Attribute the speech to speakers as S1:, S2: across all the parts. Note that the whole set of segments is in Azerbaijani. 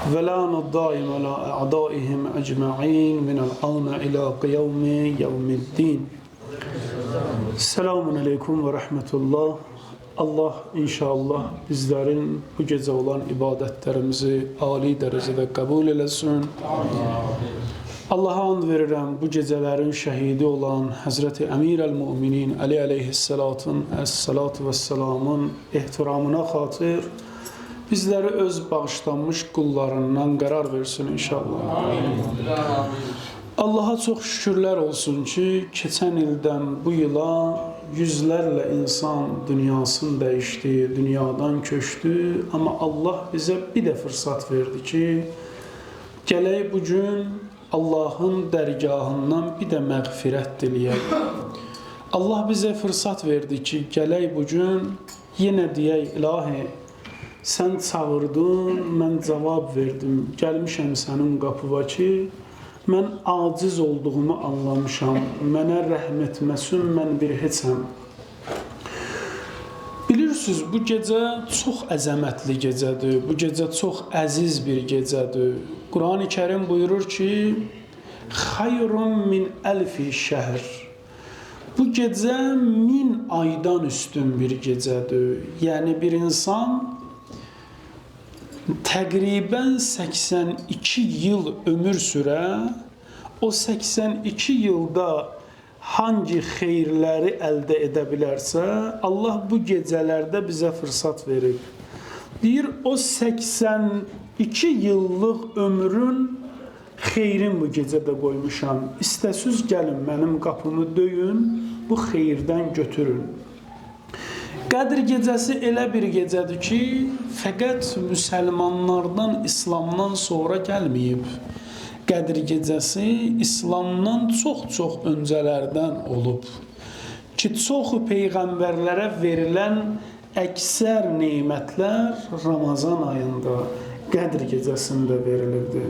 S1: ولعن الدائم على أعدائهم أجمعين من الآن إلى قيام يوم الدين. Selamun Aleyküm ve Rahmetullah. Allah inşallah bizlerin bu gece olan ibadetlerimizi âli derecede kabul eləsin. Allah'a and verirəm bu gecelerin şehidi olan Hazreti Emir el-Müminin Ali aleyhissalatın es-salatu ve selamın ehtiramına xatir bizleri öz bağışlanmış kullarından qərar versin inşallah. Allah'a çok şükürler olsun ki geçen ilden bu yıla yüzlerle insan dünyasını değişti, dünyadan köçtü ama Allah bize bir de fırsat verdi ki gələk bugün Allah'ın dərgahından bir de məğfirət diləyək. Allah bize fırsat verdi ki gələk bugün yine deyək ilahi sen çağırdın, mən cavab verdim, gəlmişəm sənin qapıva ki mən aciz olduğumu anlamışam, mənə rəhm etməsin, mən bir heçəm. Bilirsiniz, bu gecə çox əzəmətli gecədir, bu gecə çox əziz bir gecədir. Quran-ı Kerim buyurur ki, xayrun min əlfi şəhr. Bu gecə 1000 aydan üstün bir gecədir. Yəni bir insan təqribən 82 yıl ömür sürə, o 82 yılda hangi xeyirləri əldə edə bilərsə, Allah bu gecələrdə bizə fırsat verib. Deyir, o 82 yıllıq ömrün xeyrin bu gecədə qoymuşam. İstəsiz gəlin, mənim qapımı döyün, bu xeyirdən götürün. Qədr gecəsi elə bir gecədir ki, fəqət müsəlmanlardan, İslamdan sonra gəlməyib. Qədr gecəsi İslamdan çox-çox öncələrdən olub. Ki, çoxu peyğəmbərlərə verilən əksər neymətlər Ramazan ayında, Qədr gecəsində verilirdi.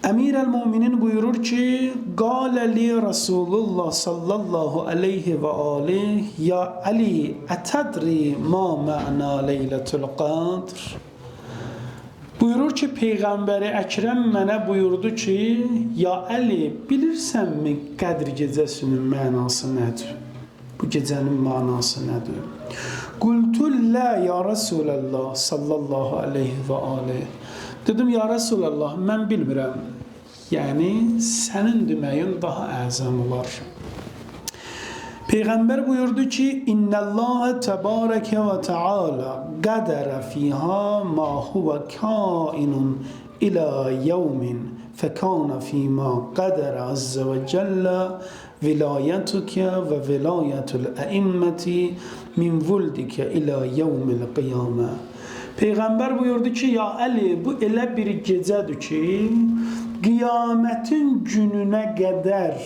S1: Emir el-Müminin buyurur ki, "Qâle li Rasulullah sallallahu aleyhi ve aleyh, ya Ali, etedri ma ma'na leyletul qadr?" Buyurur ki, Peyğəmbəri Əkrəm mənə buyurdu ki, "Ya Ali, bilirsənmi Qədr gecəsinin mənası nədir? Bu gecənin mənası nədir?" Qultu la ya Resulallah sallallahu aleyhi ve aleyh. Dedim, ya Resulallah, mən bilmirəm. Yəni, sənin deməyin daha əzəm olar. Peyğəmbər buyurdu ki, İnnəllâhe təbarəkə və teâlâ qədərə fîhâ mâ huvə kâinun ilâ yevmin fəkânə fîmâ qədərə azze və cəllə vilayətükə və vilayətül əimməti min vuldikə ilâ yevmil qiyamə. Peyğəmbər buyurdu ki, ya Əli, bu elə bir gecədir ki, qiyamətin gününə qədər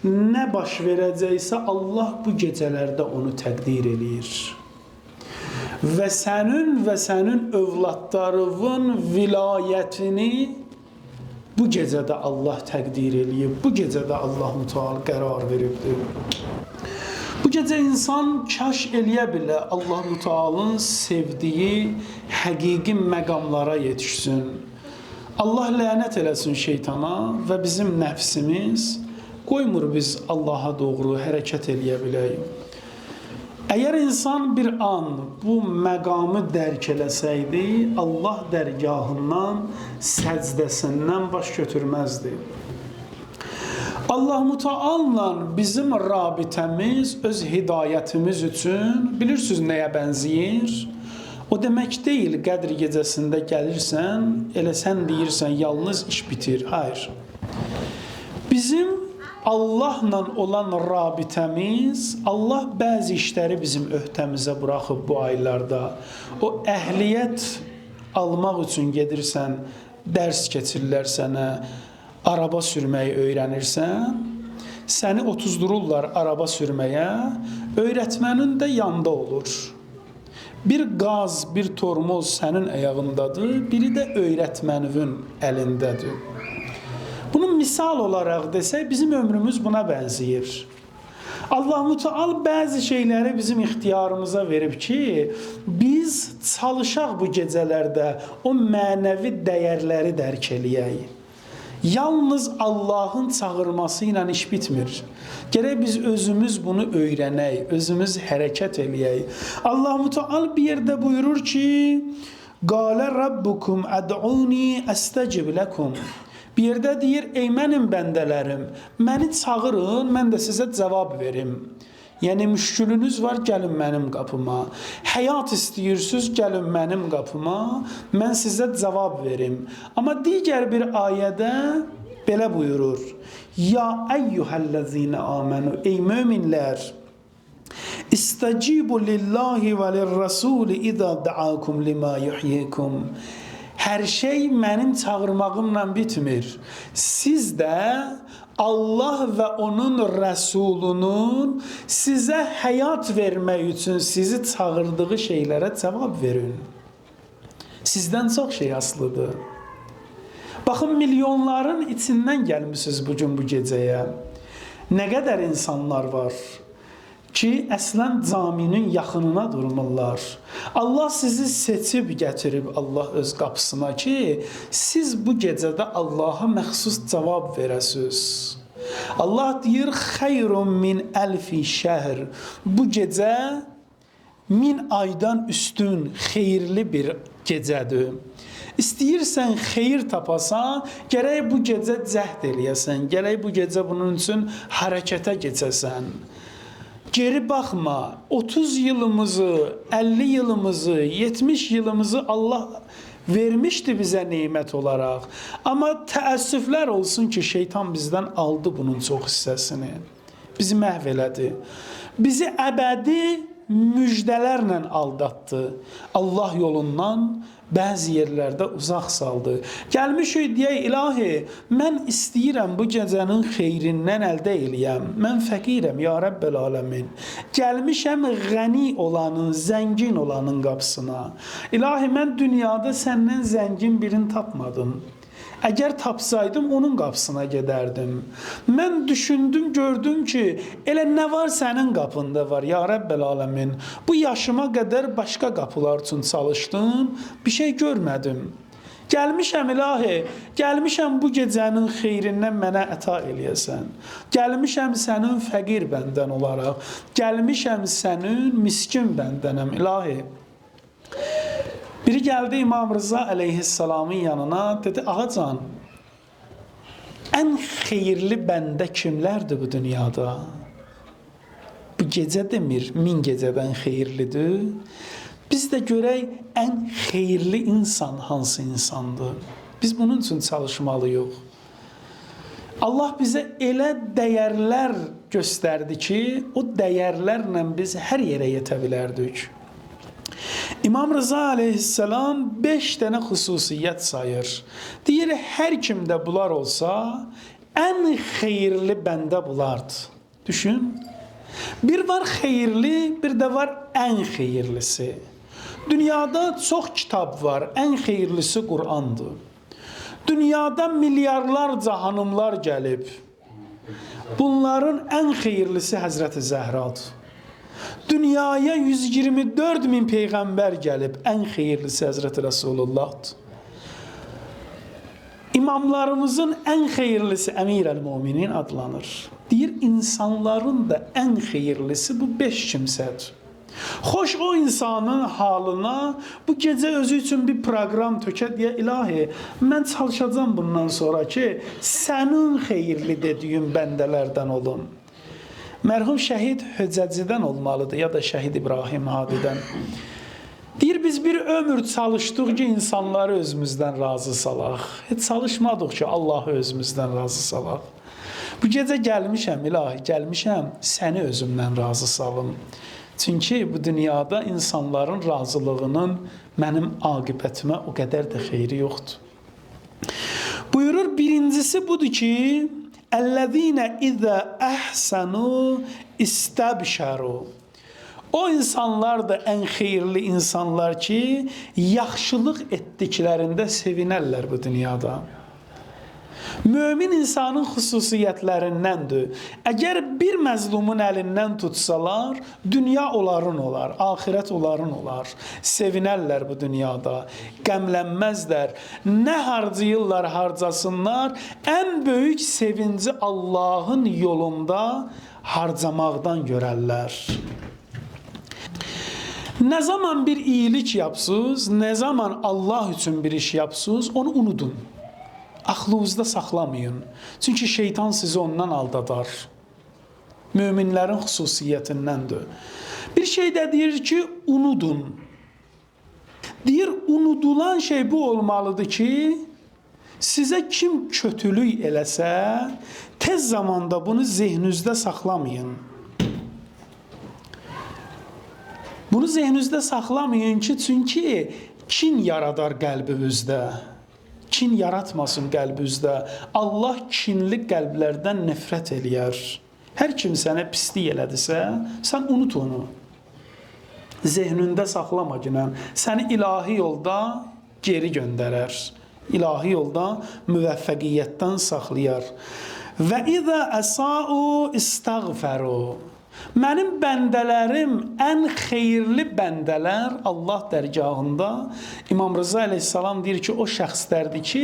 S1: nə baş verəcəksə Allah bu gecələrdə onu təqdir eləyir. Və sənin övladlarının vilayətini bu gecədə Allah təqdir eləyib. Bu gecədə Allah-u Teala qərar veribdir. Bu gecə insan kaş eləyə bilə Allah-u Teala'nın sevdiyi həqiqi məqamlara yetişsin. Allah lənət eləsin şeytana və bizim nəfsimiz qoymur biz Allaha doğru hərəkət eləyə biləyik. Əgər insan bir an bu məqamı dərk eləsəydi, Allah dərgahından, səcdəsindən baş götürməzdi. Allah-u Teala'la bizim rabitəmiz, öz hidayətimiz üçün bilirsiniz nəyə bənzəyir? O demək deyil, Qədr gecəsində gəlirsən, elə sən deyirsən, yalnız iş bitir. Hayır. Bizim Allahla olan rabitəmiz, Allah bəzi işləri bizim öhdəmizə buraxıb bu aylarda. O əhliyyət almaq üçün gedirsən, dərs keçirlər sənə, araba sürməyi öyrənirsən, səni otuzdururlar araba sürməyə, öyrətmənin də yanda olur. Bir qaz, bir tormoz sənin ayağındadır, biri də öyrətmənin əlindədir. Bunu misal olaraq desək, bizim ömrümüz buna bənzəyir. Allah-u Teala bəzi şeyləri bizim ixtiyarımıza verib ki, biz çalışaq bu gecələrdə o mənəvi dəyərləri dərk eləyək. Yalnız Allahın çağırması ilə iş bitmir. Gərək biz özümüz bunu öyrənək, özümüz hərəkət eləyək. Allah-u Teala bir yerdə buyurur ki, Qalə Rabbukum ad'uni astecib lekum. Bir yerdə deyir, ey mənim bəndələrim, məni çağırın, mən də sizə cavab verim. Yəni, müşkülünüz var, gəlin mənim qapıma. Həyat istəyirsiniz, gəlin mənim qapıma, mən sizə cavab verim. Amma digər bir ayədə belə buyurur. Ya eyyuhəl-ləzine amenu, ey möminlər, İstəcibu lillahi və lirrasuli iza da'akum lima yuhyikum. Hər şey mənim çağırmağımla bitmir. Siz də Allah və onun Rəsulunun sizə həyat vermək üçün sizi çağırdığı şeylərə cavab verin. Sizdən çox şey asılıdır. Baxın, milyonların içindən gəlmişsiniz bugün bu gecəyə. Nə qədər insanlar var ki, əslən caminin yaxınına durmurlar. Allah sizi seçib gətirib Allah öz qapısına ki, siz bu gecədə Allaha məxsus cavab verəsiniz. Allah deyir, xeyrun min əlfi şəhr. Bu gecə 1000 aydan üstün, xeyirli bir gecədir. İstəyirsən xeyir tapasan, gərək bu gecə cəhd eləyəsən, gərək bu gecə bunun üçün hərəkətə keçəsən. Geri baxma, 30 yılımızı, 50 yılımızı, 70 yılımızı Allah vermişdi bizə nemət olaraq. Amma təəssüflər olsun ki, şeytan bizdən aldı bunun çox hissəsini. Bizi məhv elədi. Bizi əbədi müjdələrlə aldatdı. Allah yolundan bəzi yerlərdə uzaq saldı. Gəlmişik deyək, ilahi, mən istəyirəm bu gecənin xeyrindən əldə eləyəm. Mən fəqirəm, ya Rəbbəl aləmin. Gəlmişəm ғəni olanın, zəngin olanın qapısına. İlahi, mən dünyada səndən zəngin birini tapmadım. Əgər tapsaydım, onun qapısına gedərdim. Mən düşündüm, gördüm ki, elə nə var sənin qapında var, ya Rəbbəl aləmin. Bu yaşıma qədər başqa qapılar üçün çalışdım, bir şey görmədim. Gəlmişəm ilahi, gəlmişəm bu gecənin xeyrindən mənə əta eləyəsən. Gəlmişəm sənin fəqir bəndən olaraq, gəlmişəm sənin miskin bəndənəm ilahi. Biri gəldi İmam Rıza əleyhissalamın yanına, dedi, ağacan, ən xeyirli bəndə kimlərdir bu dünyada? Bu gecə demir, 1000 gecədən xeyirlidir. Biz də görək, ən xeyirli insan hansı insandır? Biz bunun üçün çalışmalıyıq. Allah bizə elə dəyərlər göstərdi ki, o dəyərlərlə biz hər yerə yetə bilərdik. İmam Rıza aleyhisselam 5 dənə xüsusiyyət sayır. Deyir, hər kimdə bunlar olsa, ən xeyirli bəndə bunlardır. Düşün. Bir var xeyirli, bir də var ən xeyirlisi. Dünyada çox kitab var, ən xeyirlisi Qur'andır. Dünyada milyarlarca hanımlar gəlib. Bunların ən xeyirlisi Həzrəti Zəhradır. Dünyaya 124 min peyğəmbər gəlib, ən xeyirlisi Həzrəti Rəsulullahdır. İmamlarımızın ən xeyirlisi Əmir-əl-Müminin adlanır. Deyir, insanların da ən xeyirlisi bu 5 kimsədir. Xoş o insanın halına bu gecə özü üçün bir proqram tökə deyə, ilahi, mən çalışacağım bundan sonra ki, sənin xeyirli dediyin bəndələrdən olun. Mərhum şəhid Höccəcidən olmalıdır, ya da şəhid İbrahim Hadidən. Deyir, biz bir ömür çalışdıq ki, insanları özümüzdən razı salaq. Heç çalışmadıq ki, Allahı özümüzdən razı salaq. Bu gecə gəlmişəm, ilahi, gəlmişəm, səni özümdən razı salım. Çünki bu dünyada insanların razılığının mənim aqibətimə o qədər də xeyri yoxdur. Buyurur, birincisi budur ki, Əl-ləzīnə izə əhsənu istəbşəru. O insanlar da ən xeyirli insanlar ki, yaxşılıq etdiklərində sevinərlər bu dünyada. Mömin insanın xüsusiyyətlərindəndir. Əgər bir məzlumun əlindən tutsalar, dünya onların olar, axirət onların olar. Sevinərlər bu dünyada, qəmlənməzlər. Nə harcayırlar, harcasınlar. Ən böyük sevinci Allahın yolunda harcamaqdan görərlər. Nə zaman bir iyilik yapsınız, nə zaman Allah üçün bir iş yapsınız, onu unudun. Aklınızda saxlamayın. Çünki şeytan sizi ondan aldadar. Möminlərin xüsusiyyətindəndir. Bir şey də deyir ki, unudun. Deyir, unudulan şey bu olmalıdır ki, sizə kim kötülük eləsə, tez zamanda bunu zehninizdə saxlamayın. Bunu zehninizdə saxlamayın ki, çünki kin yaradar qəlbinizdə. Kin yaratmasın qəlbinizdə. Allah kinli qəlblərdən nifrət eləyər. Hər kim sənə pislik elədisə, sən unut onu. Zehnində saxlama günən. Səni ilahi yolda geri göndərər. İlahi yolda müvəffəqiyyətdən saxlayar. Və izə əsa'u istəğfəru. Mənim bəndələrim ən xeyirli bəndələr Allah dərgahında. İmam Rıza əleyhissalam deyir ki, o şəxslərdir ki,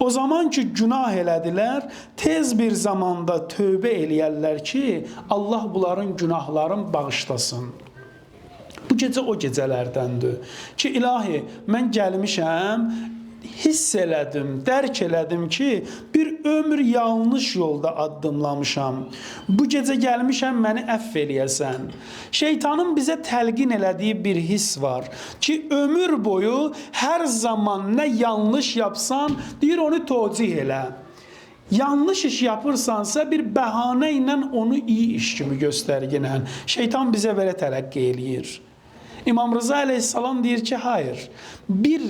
S1: o zaman ki günah elədilər, tez bir zamanda tövbə eləyərlər ki, Allah bunların günahlarını bağışlasın. Bu gecə o gecələrdəndir ki, ilahi, mən gəlmişəm, hiss elədim, dərk elədim ki, bir ömür yanlış yolda addımlamışam. Bu gecə gəlmişəm, məni əff eləyəsən. Şeytanın bizə təlqin elədiyi bir hiss var ki, ömür boyu hər zaman nə yanlış yapsan, deyir onu tocih elə. Yanlış iş yapırsansa bir bəhanə ilə onu iyi iş kimi göstərginən. Şeytan bizə belə tələqqi eləyir. İmam Rıza əleyhissalam deyir ki, hayır, bir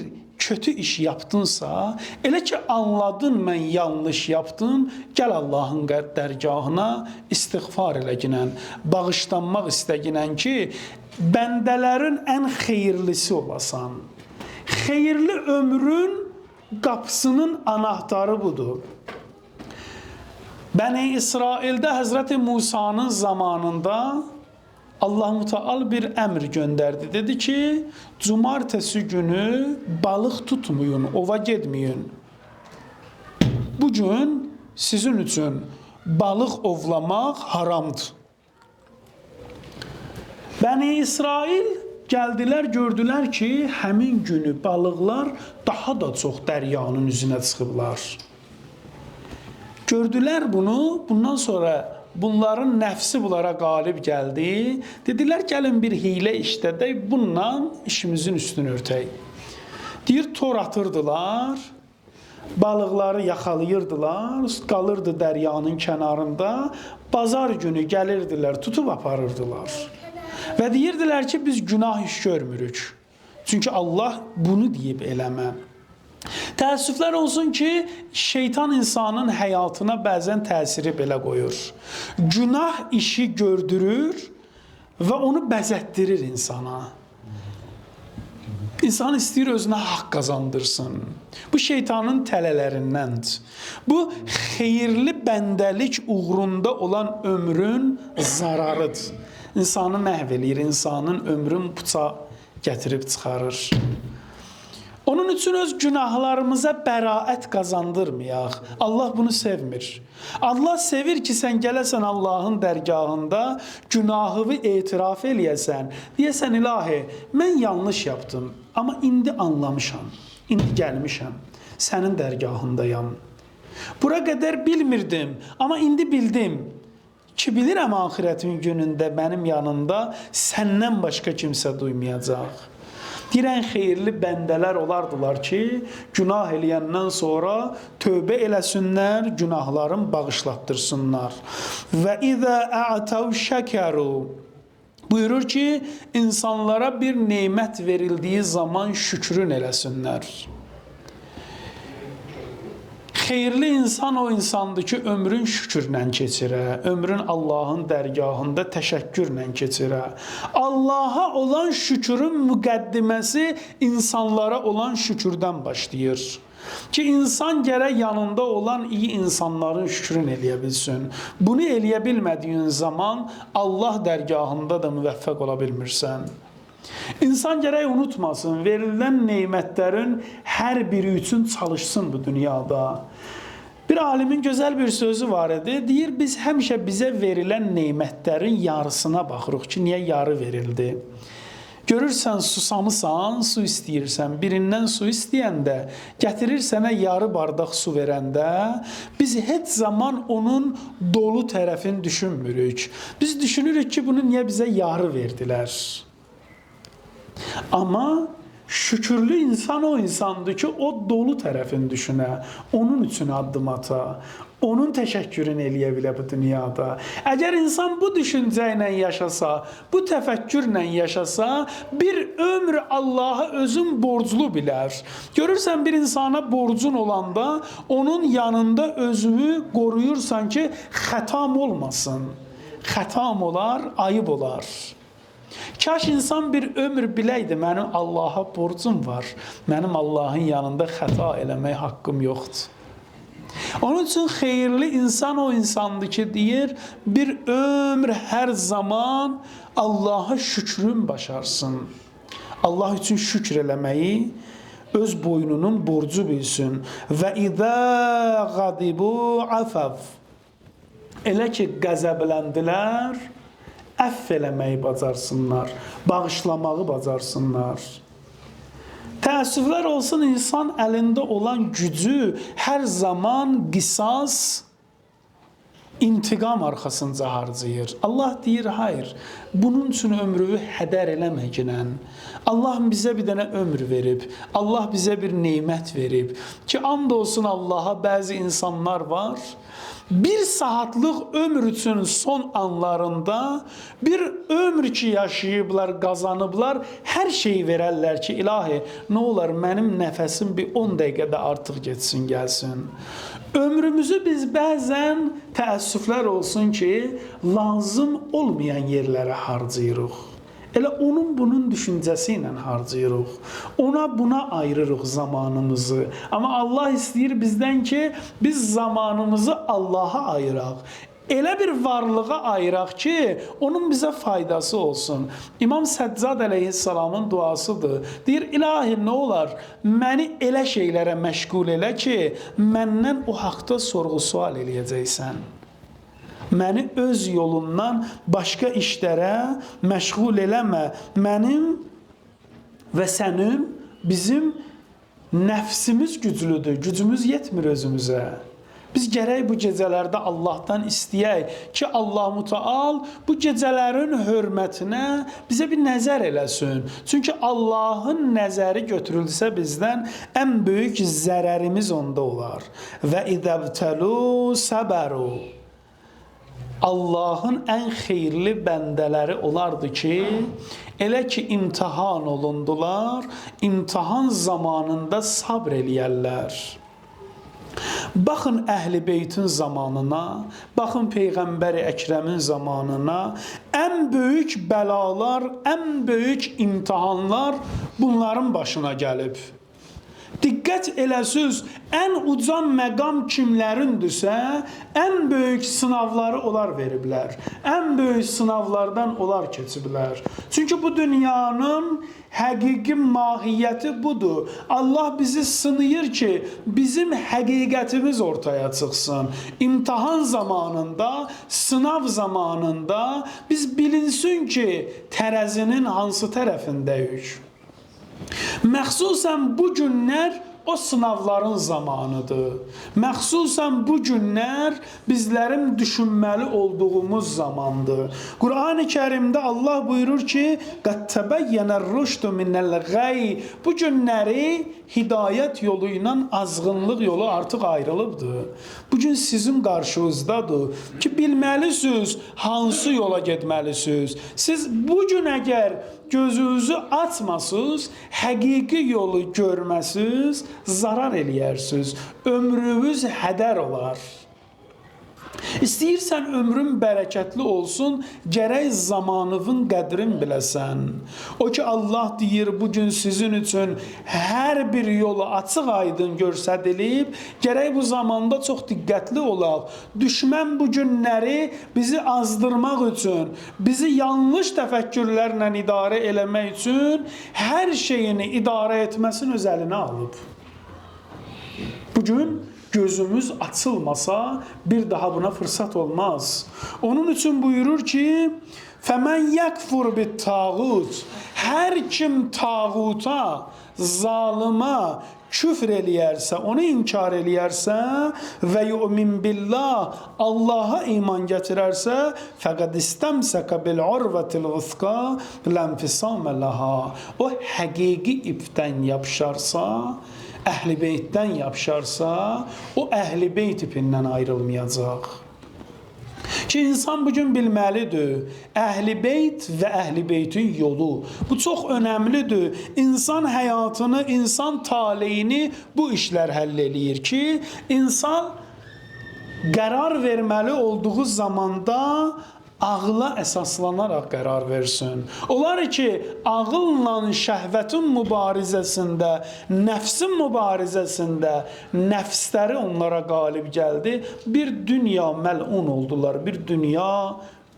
S1: kötü iş yaptınsa, elə ki anladın mən yanlış yaptım, gəl Allahın dərgahına istiğfar elə ginən, bağışlanmaq istəginən ki, bəndələrin ən xeyirlisi olasan. Xeyirli ömrün qapısının anahtarı budur. Bəni İsraildə Həzrəti Musa'nın zamanında Allah-u Teala bir əmr göndərdi. Dedi ki, cumartesi günü balıq tutmayın, ova getməyin. Bugün sizin üçün balıq ovlamaq haramdır. Bəni İsrail gəldilər, gördülər ki, həmin günü balıqlar daha da çox dəryanın üzünə çıxıblar. Gördülər bunu, bundan sonra bunların nəfsi bunlara qalib gəldi. Dedilər, gəlin bir hiylə işlədək, bununla işimizin üstünü örtək. Deyir, tor atırdılar, balıqları yaxalayırdılar, qalırdı dəryanın kənarında, bazar günü gəlirdilər, tutub aparırdılar. Və deyirdilər ki, biz günah iş görmürük. Çünki Allah bunu deyib eləmə. Təəssüflər olsun ki, şeytan insanın həyatına bəzən təsiri belə qoyur. Günah işi gördürür və onu bəzətdirir insana. İnsan istəyir özünə haqq qazandırsın. Bu şeytanın tələlərindəndir. Bu xeyirli bəndəlik uğrunda olan ömrün zararıdır. İnsanı məhv eləyir, insanın ömrün puça gətirib çıxarır. Onun üçün öz günahlarımıza bəraət qazandırmayaq. Allah bunu sevmir. Allah sevir ki, sən gələsən Allahın dərgahında günahını etiraf eləyəsən. Deyəsən, ilahi, mən yanlış yaptım, amma indi anlamışam, indi gəlmişəm, sənin dərgahındayam. Bura qədər bilmirdim, amma indi bildim ki, bilirəm axirətin günündə mənim yanımda səndən başqa kimsə duymayacaq. Deyirən xeyirli bəndələr olardılar ki, günah eləyəndən sonra tövbə eləsinlər, günahların bağışlatdırsınlar. Və izə a'təv şəkəru. Buyurur ki, insanlara bir nemət verildiyi zaman şükrün eləsinlər. Xeyirli insan o insandır ki, ömrün şükürlə keçirə, ömrün Allahın dərgahında təşəkkürlə keçirə. Allaha olan şükürün müqəddiməsi insanlara olan şükürdən başlayır. Ki insan gərək yanında olan iyi insanların şükrün eləyə bilsin. Bunu eləyə bilmədiyin zaman Allah dərgahında da müvəffəq ola bilmirsən. İnsan gərək unutmasın, verilən neymətlərin hər biri üçün çalışsın bu dünyada. Bir alimin gözəl bir sözü var idi. Deyir, biz həmişə bizə verilən neymətlərin yarısına baxırıq ki, niyə yarı verildi? Görürsən, susamısan, su istəyirsən, birindən su istəyəndə, gətirir sənə yarı bardaq su verəndə, biz heç zaman onun dolu tərəfini düşünmürük. Biz düşünürük ki, bunu niyə bizə yarı verdilər? Amma şükürlü insan o insandır ki, o dolu tərəfini düşünə, onun üçün addım ata, onun təşəkkürünü eləyə bilər bu dünyada. Əgər insan bu düşüncə ilə yaşasa, bu təfəkkürlə yaşasa, bir ömr Allaha özün borclu bilər. Görürsən, bir insana borcun olanda, onun yanında özünü qoruyursan ki, xətam olmasın. Xətam olar, ayıb olar. Kaş insan bir ömür biləydi, mənim Allaha borcum var, mənim Allahın yanında xəta eləmək haqqım yoxdur. Onun üçün xeyirli insan o insandır ki, deyir, bir ömür hər zaman Allaha şükrün başarsın. Allah üçün şükr eləməyi öz boynunun borcu bilsin. Və idə qadibu afaf. Elə ki, qəzəbləndilər, əff eləməyi bacarsınlar, bağışlamağı bacarsınlar. Təəssüflər olsun, insan əlində olan gücü hər zaman qisas, intiqam arxasınca harcayır. Allah deyir, hayır, bunun üçün ömrünü hədər eləməklə. Allah bizə bir dənə ömür verib, Allah bizə bir neymət verib ki, and olsun Allaha, bəzi insanlar var, bir saatlıq ömür üçün son anlarında bir ömür ki yaşayıblar, qazanıblar, hər şeyi verərlər ki, ilahi, nə olar mənim nəfəsim bir 10 dəqiqədə artıq geçsin, gəlsin. Ömrümüzü biz bəzən təəssüflər olsun ki, lazım olmayan yerlərə harcayırıq. Elə onun bunun düşüncəsi ilə harcayırıq. Ona buna ayırırıq zamanımızı. Amma Allah istəyir bizdən ki, biz zamanımızı Allaha ayıraq. Elə bir varlığa ayıraq ki, onun bizə faydası olsun. İmam Səccad əleyhissalamın duasıdır. Deyir, ilahi, nə olar, məni elə şeylərə məşğul elə ki, məndən o haqda sorğu-sual eləyəcəksən. Məni öz yolundan başqa işlərə məşğul eləmə. Mənim və sənin, bizim nəfsimiz güclüdür, gücümüz yetmir özümüzə. Biz gərək bu gecələrdə Allahdan istəyək ki, Allah-Müteal bu gecələrin hörmətinə bizə bir nəzər eləsin. Çünki Allahın nəzəri götürülsə bizdən ən böyük zərərimiz onda olar. Və idəbtəlu səbəru. Allahın ən xeyirli bəndələri olardı ki, elə ki imtihan olundular, imtihan zamanında sabr eləyərlər. Baxın Əhl-i Beytin zamanına, baxın Peyğəmbər-i Əkrəmin zamanına, ən böyük bəlalar, ən böyük imtihanlar bunların başına gəlib. Diqqət eləsiz, ən uca məqam kimlərindirsə, ən böyük sınavları onlar veriblər. Ən böyük sınavlardan onlar keçiblər. Çünki bu dünyanın həqiqi mahiyyəti budur. Allah bizi sınayır ki, bizim həqiqətimiz ortaya çıxsın. İmtihan zamanında, sınav zamanında biz bilinsin ki, tərəzinin hansı tərəfindəyik. Məxsusən bu günlər o sınavların zamanıdır. Məxsusən bu günlər bizlərin düşünməli olduğumuz zamandır. Qur'an-ı Kərimdə Allah buyurur ki, "Qad təbəyyənər rüşdü minəl qəy." Bu günləri hidayət yolu ilə azğınlıq yolu artıq ayrılıbdır. Bu gün sizin qarşınızdadır ki, bilməlisiniz hansı yola getməlisiniz. Siz bu gün əgər gözünüzü açmasınız, həqiqi yolu görməsiz, zarar eləyərsiniz. Ömrünüz hədər olar. İstəyirsən ömrün bərəkətli olsun, gərək zamanının qədrin biləsən. O ki, Allah deyir, bugün sizin üçün hər bir yolu açıq aydın göstərilib, gərək bu zamanda çox diqqətli olaq. Düşmən bu günləri bizi azdırmaq üçün, bizi yanlış təfəkkürlərlə idarə eləmək üçün hər şeyini idarə etməsin öz əlinə alıb. Bugün gözümüz açılmasa bir daha buna fırsat olmaz. Onun için buyurur ki, فَمَنْ يَكْفُرْ بِالْتَاغُوتِ Hər kim tağuta, zalıma küfr eləyərsə, onu inkar eləyərsə və yu'min billah, Allaha iman gətirərsə, fəqəd istəmsəkə bil-urvətil vüthqa lənfisəmə ləha. O həqiqi ipdən yapışarsa, Əhl-i Beytdən yapışarsa, o Əhl-i Beyt ipindən ayrılmayacaq. Ki, insan bugün bilməlidir, Əhl-i Beyt və Əhl-i Beytin yolu. Bu çox önəmlidir. İnsan həyatını, insan taleyini bu işlər həll eləyir ki, insan qərar verməli olduğu zamanda ağla əsaslanaraq qərar versin. Olar ki, ağılla şəhvətin mübarizəsində, nəfsin mübarizəsində nəfsləri onlara qalib gəldi. Bir dünya məlun oldular, bir dünya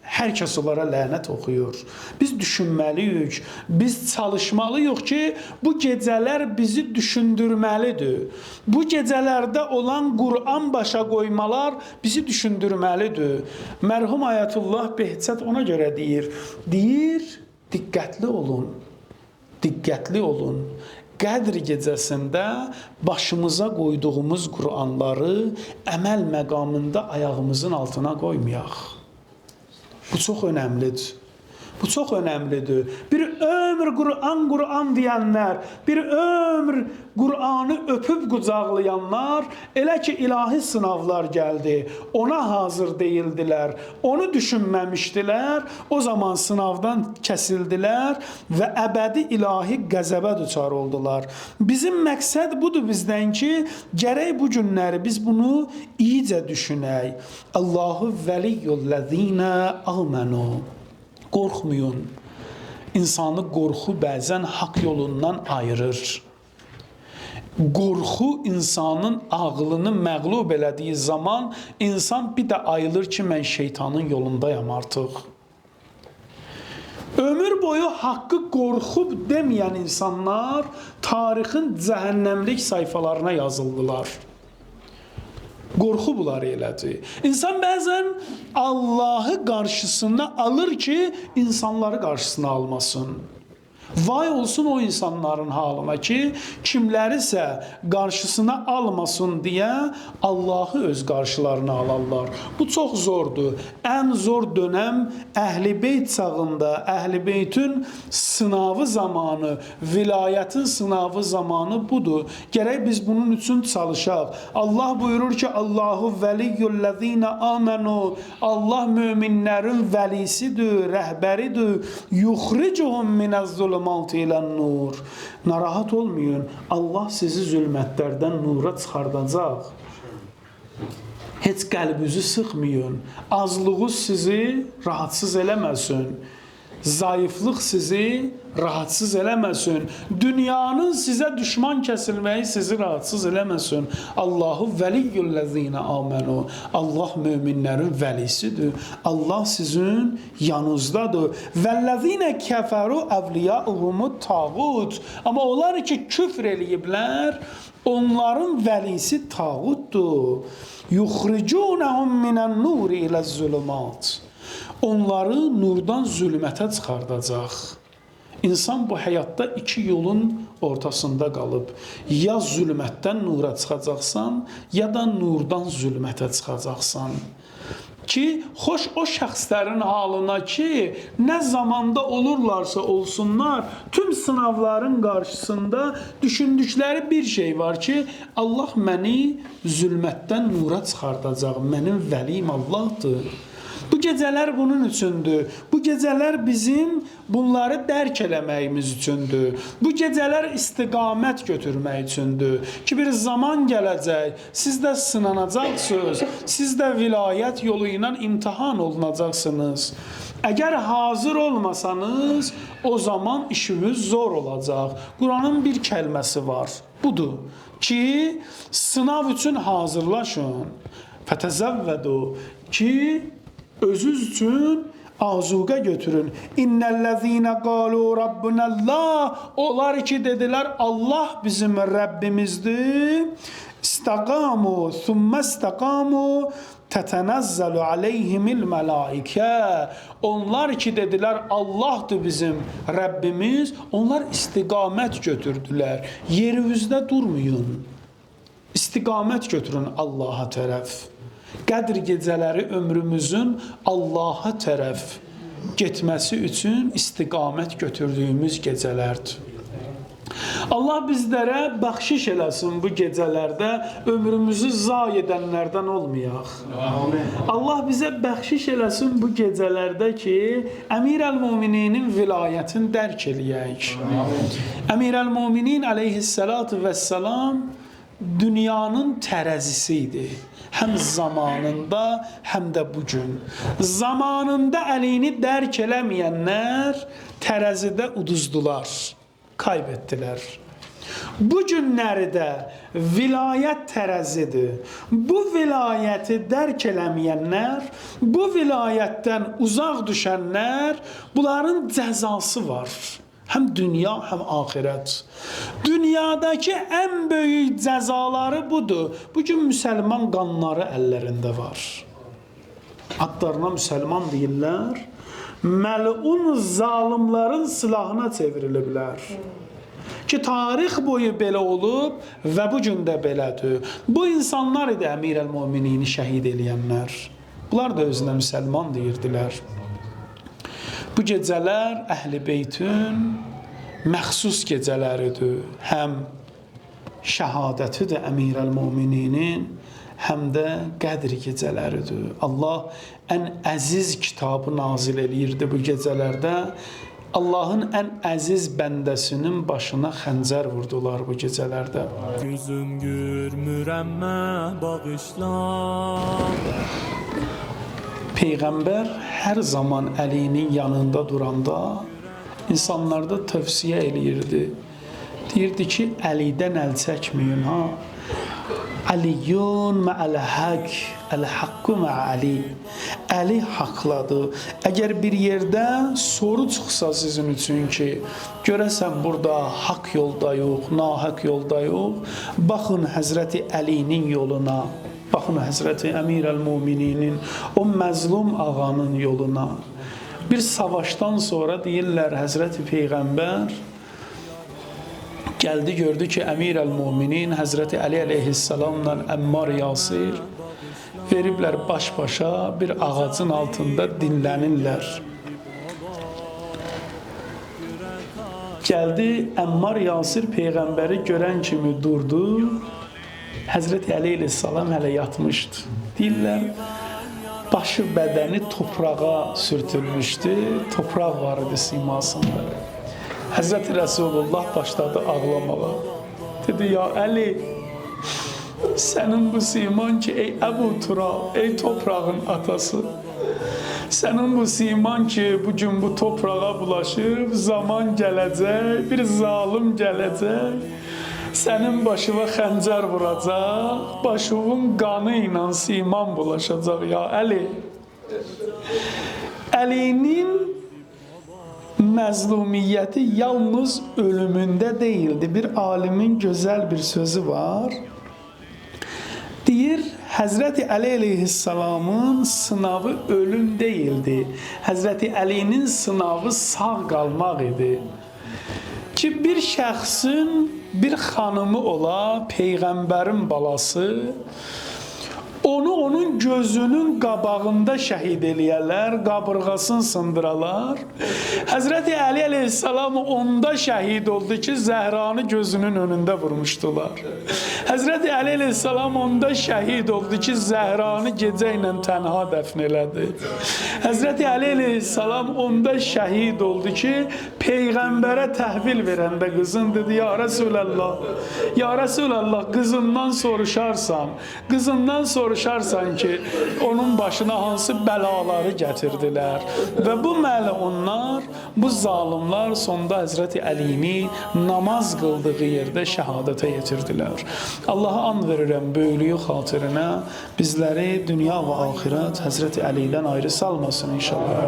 S1: hər kəs onlara lənət oxuyur. Biz düşünməliyik, biz çalışmalıyıq ki, bu gecələr bizi düşündürməlidir. Bu gecələrdə olan Qur'an başa qoymalar bizi düşündürməlidir. Mərhum Ayətullah Behçət ona görə deyir, diqqətli olun, diqqətli olun. Qədr gecəsində başımıza qoyduğumuz Qur'anları əməl məqamında ayağımızın altına qoymayaq. Bu çox önəmlidir. Bu çox önəmlidir. Bir ömür Qur'an deyənlər, bir ömür Qur'anı öpüb qucaqlayanlar, elə ki, ilahi sınavlar gəldi, ona hazır deyildilər, onu düşünməmişdilər, o zaman sınavdan kəsildilər və əbədi ilahi qəzəbə düçar oldular. Bizim məqsəd budur bizdən ki, gərək bu günləri biz bunu iyicə düşünək. Allahu vəliyyullezine amenu. Qorxmayın. İnsanı qorxu bəzən haqq yolundan ayırır. Qorxu insanın ağlını məğlub elədiyi zaman insan bir də ayılır ki, mən şeytanın yolundayam artıq. Ömür boyu haqqı qorxub deməyən insanlar tarixin cəhənnəmlik sayfalarına yazıldılar. Qorxu bunları elədi. İnsan bəzən Allahı qarşısına alır ki, insanları qarşısına almasın. Vay olsun o insanların halına ki, kimlərisə qarşısına almasın deyə Allahı öz qarşılarına alarlar. Bu çox zordur. Ən zor dönəm Əhl-i Beyt çağında, Əhl-i Beytin sınavı zamanı, vilayətin sınavı zamanı budur. Gərək biz bunun üçün çalışaq. Allah buyurur ki, Allahu vəliyyullezine amenu. Allah möminlərin vəlisidir, rəhbəridir. Yuxricuhum minəz-zulüm nur. Narahat olmayın. Allah sizi zülmətlərdən nura çıxardacaq. Heç qəlbinizi sıxmayın. Azlığınız sizi rahatsız eləməsin. Zayıflıq sizi rahatsız eləməsin. Dünyanın sizə düşman kəsilməyi sizi rahatsız eləməsin. Allahu vəliyyullezine amenu. Allah möminlərin vəlisidir. Allah sizin yanınızdadır. Vəllezine kəfəru əvliyauhumut tağut. Amma onlar ki, küfr eləyiblər, onların vəlisi tağutdur. Yuxricunəhum minən nuri iləz-zulumat. Onları nurdan zülmətə çıxardacaq. İnsan bu həyatda iki yolun ortasında qalıb. Ya zülmətdən nura çıxacaqsan, ya da nurdan zülmətə çıxacaqsan. Ki, xoş o şəxslərin halına ki, nə zamanda olurlarsa olsunlar, tüm sınavların qarşısında düşündükləri bir şey var ki, Allah məni zülmətdən nura çıxardacaq, mənim vəliyim Allahdır. Bu gecələr bunun üçündür. Bu gecələr bizim bunları dərk eləməyimiz üçündür. Bu gecələr istiqamət götürmək üçündür. Ki bir zaman gələcək, siz də sınanacaqsınız, siz də vilayət yolu ilə imtihan olunacaqsınız. Əgər hazır olmasanız, o zaman işiniz zor olacaq. Quranın bir kəlməsi var. Budur ki, sınav üçün hazırlaşın. Fətəzəvvədu ki, özünüz üçün azuqə götürün. İnnellezine qalu rabbunallah. Onlar ki dedilər Allah bizim Rəbbimizdir. İstaqamu, thumma istaqamu tətənəzzəlu aleyhimil mələikə. Onlar ki dedilər Allahdır bizim Rəbbimiz. Onlar istiqamət götürdülər. Yerinizdə durmayın. İstiqamət götürün Allaha tərəf. Qədr gecələri ömrümüzün Allaha tərəf getməsi üçün istiqamət götürdüyümüz gecələrdir. Allah bizlərə bəxşiş eləsin bu gecələrdə ömrümüzü zay edənlərdən olmayaq. Allah bizə bəxşiş eləsin bu gecələrdə ki, Əmir-əl-Mömininin vilayətini dərk eləyək. Əmir-əl-Möminin əleyhissalatu vəssalam dünyanın tərəzisi idi. Həm zamanında, həm də bugün. Zamanında əlini dərk eləməyənlər tərəzidə uduzdular, kaybetdilər. Bu günləri də vilayət tərəzidir. Bu vilayəti dərk eləməyənlər, bu vilayətdən uzaq düşənlər, bunların cəzası var. Həm dünya, həm axirət. Dünyadakı ən böyük cəzaları budur. Bugün müsəlman qanları əllərində var. Adlarına müsəlman deyirlər. Məlun zalimlərin silahına çevriliblər. Ki tarix boyu belə olub və bugün də belədir. Bu insanlar idi Əmir-əl-Möminini şəhid eləyənlər. Bunlar da özünə müsəlman deyirdilər. Bu gecələr Əhl-i Beytün məxsus gecələridir. Həm şəhadətidir Əmir-əl-Mömininin, həm də qədr gecələridir. Allah ən əziz kitabı nazil eləyirdi bu gecələrdə. Allahın ən əziz bəndəsinin başına xəncər vurdular bu gecələrdə.
S2: Gözüm görmürəmmə bağışla.
S1: Peyğəmbər hər zaman Əlinin yanında duranda insanlarda tövsiyə eləyirdi. Deyirdi ki, Əlidən əl çəkməyin, ha. Əliyyun mə'əl-haq, əl-haqqu mə'əli. Əli haqladır. Əgər bir yerdə soru çıxsa sizin üçün ki, görəsən burada haqq yolda yox, nahaq yolda yox, baxın Həzrəti Əlinin yoluna. Baxın Həzrəti Əmir-əl-Mömininin, o məzlum ağanın yoluna. Bir savaşdan sonra deyirlər Həzrəti Peyğəmbər gəldi, gördü ki, Əmir-əl-Möminin Həzrəti Əli əleyhissalamla Əmmar Yasir veriblər baş-başa bir ağacın altında dinlənirlər. Gəldi, Əmmar Yasir Peyğəmbəri görən kimi durdu. Həzrəti Əli əleyhissalam hələ yatmışdı. Deyirlər, başı bədəni toprağa sürtülmüşdü, topraq var idi simasında. Həzrəti Rəsulullah başladı ağlamağa. Dedi, ya Əli, sənin bu siman ki, ey Əbu Turab, ey toprağın atası, sənin bu siman ki, bugün bu toprağa bulaşıb, zaman gələcək, bir zalim gələcək, sənin başına xəncər vuracaq, başının qanı ilə siman bulaşacaq, ya Əli. Əlinin məzlumiyyəti yalnız ölümündə deyildi. Bir alimin gözəl bir sözü var. Deyir, Həzrəti Əli əleyhissalamın sınavı ölüm deyildi. Həzrəti Əlinin sınavı sağ qalmaq idi. Ki, bir şəxsin bir xanımı ola, Peyğəmbərin balası, Onu onun gözünün qabağında şəhid eləyərlər, qabırğasını sındıralar. Həzrəti Əli əleyhissalam onda şəhid oldu ki, Zəhranı gözünün önündə vurmuşdular. Həzrəti Əli əleyhissalam onda şəhid oldu ki, Zəhranı gecə ilə tənha dəfn elədi. Həzrəti Əli əleyhissalam onda şəhid oldu ki, Peyğəmbərə təhvil verəndə qızın dedi, ya Rəsulallah, qızından soruşarsan ki, onun başına hansı bəlaları gətirdilər. Və bu məlunlar, bu zalimlar sonda Həzrəti Əlini namaz qıldığı yerdə şəhadətə yetirdilər. Allaha and verirəm böyüklüyü xatirinə bizləri dünya və axirət Həzrəti Əlidən ayrı salmasın inşallah.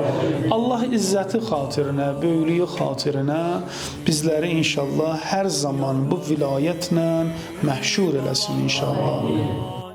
S1: Allah izzəti xatirinə, böyüklüyü xatirinə bizləri inşallah hər zaman bu vilayətlə məhşur eləsin inşallah.